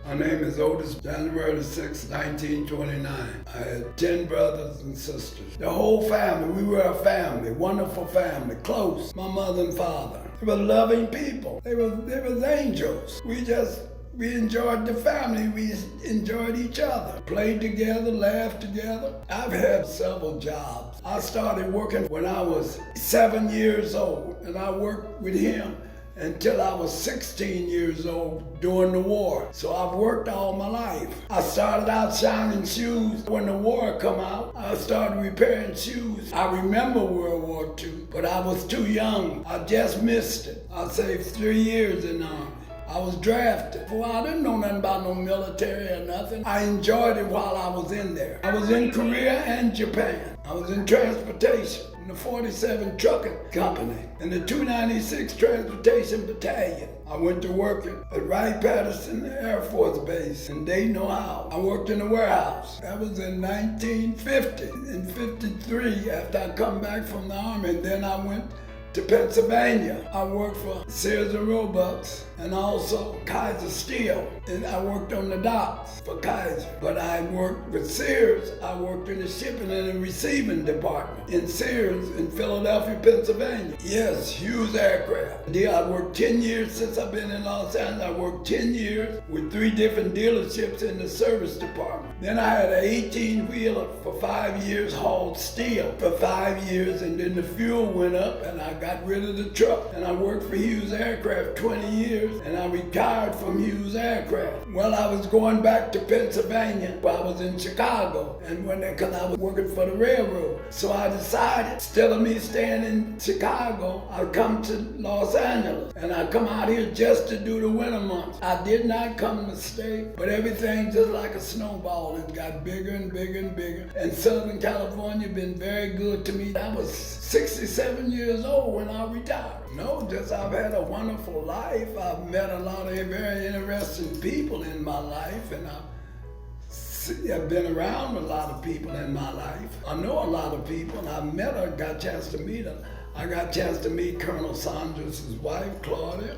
My name is Otis, January 6, 1929. I had 10 brothers and sisters. The whole family, we were a family, wonderful family, close. My mother and father. They were loving people. They was angels. We enjoyed the family. We enjoyed each other. Played together, laughed together. I've had several jobs. I started working when I was 7 years old, and I worked with him until I was 16 years old during the war. So I've worked all my life. I started out shining shoes. When the war come out, I started repairing shoes. I remember World War II, but I was too young. I just missed it. I saved 3 years in the Army. I was drafted. Well, I didn't know nothing about no military or nothing. I enjoyed it while I was in there. I was in Korea and Japan. I was in transportation in the 47 Trucking Company and the 296 Transportation Battalion. I went to work at Wright-Patterson Air Force Base in Dayton, Ohio. I worked in the warehouse. That was in 1950. In 53, after I come back from the Army, and then I went to Pennsylvania. I worked for Sears and Roebuck and also Kaiser Steel. And I worked on the docks for Kaiser. But I worked with Sears. I worked in the shipping and the receiving department in Sears in Philadelphia, Pennsylvania. Yes, Hughes Aircraft. I worked 10 years since I've been in Los Angeles. I worked 10 years with 3 different dealerships in the service department. Then I had an 18-wheeler for 5 years, hauled steel for 5 years, and then the fuel went up and I got rid of the truck. And I worked for Hughes Aircraft 20 years, and I retired from Hughes Aircraft. Well, I was going back to Pennsylvania while I was in Chicago, and because I was working for the railroad. So I decided, instead of me staying in Chicago, I'd come to Los Angeles. And I come out here just to do the winter months. I did not come to stay, but everything just like a snowball. It got bigger and bigger and bigger. And Southern California been very good to me. I was 67 years old when I retired. No, just I've had a wonderful life. I've met a lot of very interesting people in my life, and I've been around a lot of people in my life. I know a lot of people, and I've met her, got a chance to meet her. I got a chance to meet Colonel Saunders' wife, Claudia.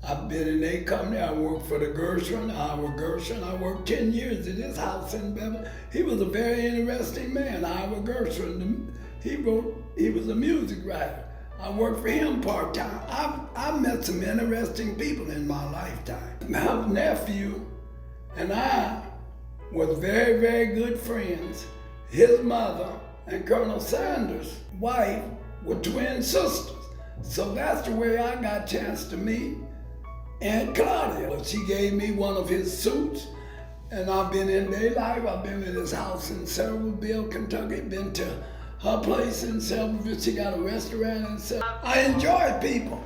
I've been in their company. I worked for the Gershwin, Ira Gershwin. I worked 10 years at his house in Beverly. He was a very interesting man, Ira Gershwin. He was a music writer. I worked for him part-time. I've met some interesting people in my lifetime. My nephew and I was very, very good friends. His mother and Colonel Sanders' wife were twin sisters. So that's the way I got a chance to meet Aunt Claudia. She gave me one of his suits, and I've been in their life. I've been in his house in Centerville, Kentucky, been to her place in Selbyville. She got a restaurant in Selbyville. I enjoy people.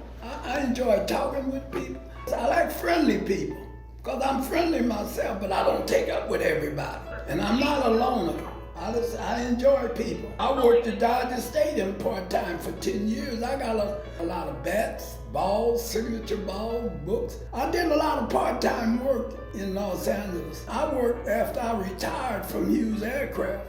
I enjoy talking with people. I like friendly people, because I'm friendly myself, but I don't take up with everybody. And I'm not a loner. I enjoy people. I worked at Dodger Stadium part-time for 10 years. I got a lot of bats, balls, signature balls, books. I did a lot of part-time work in Los Angeles. I worked after I retired from Hughes Aircraft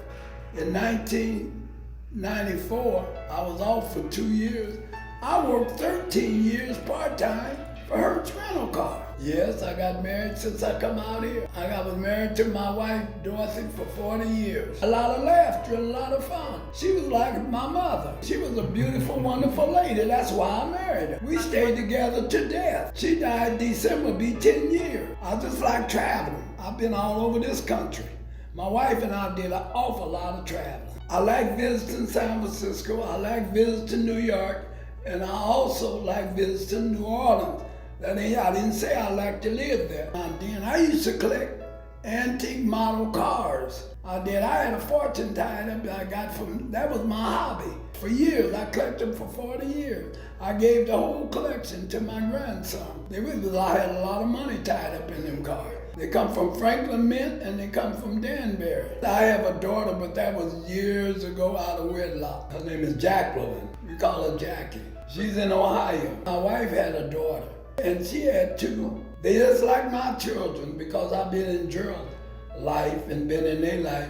in 1994. I was off for 2 years. I worked 13 years part-time for Hertz Rental Car. Yes, I got married since I come out here. I was married to my wife, Dorothy, for 40 years. A lot of laughter and a lot of fun. She was like my mother. She was a beautiful, wonderful lady. That's why I married her. We stayed together to death. She died December, be 10 years. I just like traveling. I've been all over this country. My wife and I did an awful lot of traveling. I like visiting San Francisco. I like visiting New York. And I also like visiting New Orleans. I didn't say I like to live there. Then I used to collect antique model cars. I had a fortune tied up that I got that was my hobby. For years, I collected for 40 years. I gave the whole collection to my grandson. I had a lot of money tied up in them cars. They come from Franklin Mint and they come from Danbury. I have a daughter, but that was years ago out of wedlock. Her name is Jacqueline. We call her Jackie. She's in Ohio. My wife had a daughter, and she had 2. They just like my children, because I've been in Gerald's life and been in their life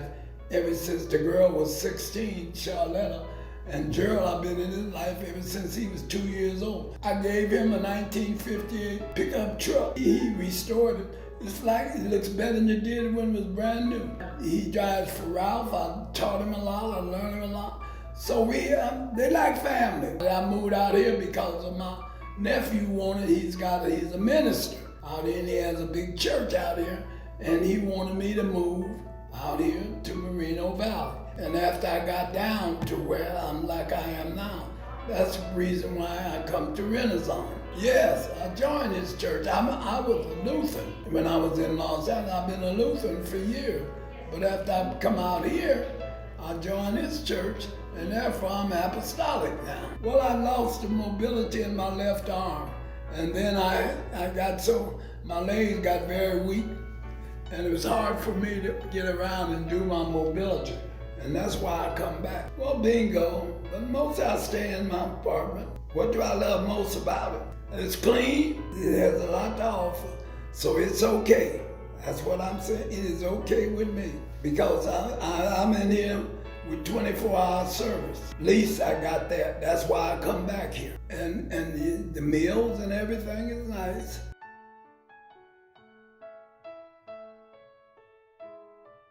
ever since the girl was 16, Charlotta. And Gerald, I've been in his life ever since he was 2 years old. I gave him a 1958 pickup truck. He restored it It's like it looks better than it did when it was brand new. He drives for Ralph. I taught him a lot. I learned him a lot. So they like family. I moved out here because of my nephew wanted. He's a minister out here, and he has a big church out here, and he wanted me to move out here to Moreno Valley. And after I got down to where I'm like I am now, that's the reason why I come to Renaissance. Yes, I joined his church. I was a Lutheran when I was in Los Angeles. I've been a Lutheran for years. But after I come out here, I joined his church, and therefore I'm apostolic now. Well, I lost the mobility in my left arm. And then my legs got very weak, and it was hard for me to get around and do my mobility. And that's why I come back. Well, bingo, but most I stay in my apartment. What do I love most about it? It's clean, it has a lot to offer, so it's okay. That's what I'm saying, it is okay with me. Because I'm in here with 24-hour service. At least I got that, that's why I come back here. And the meals and everything is nice.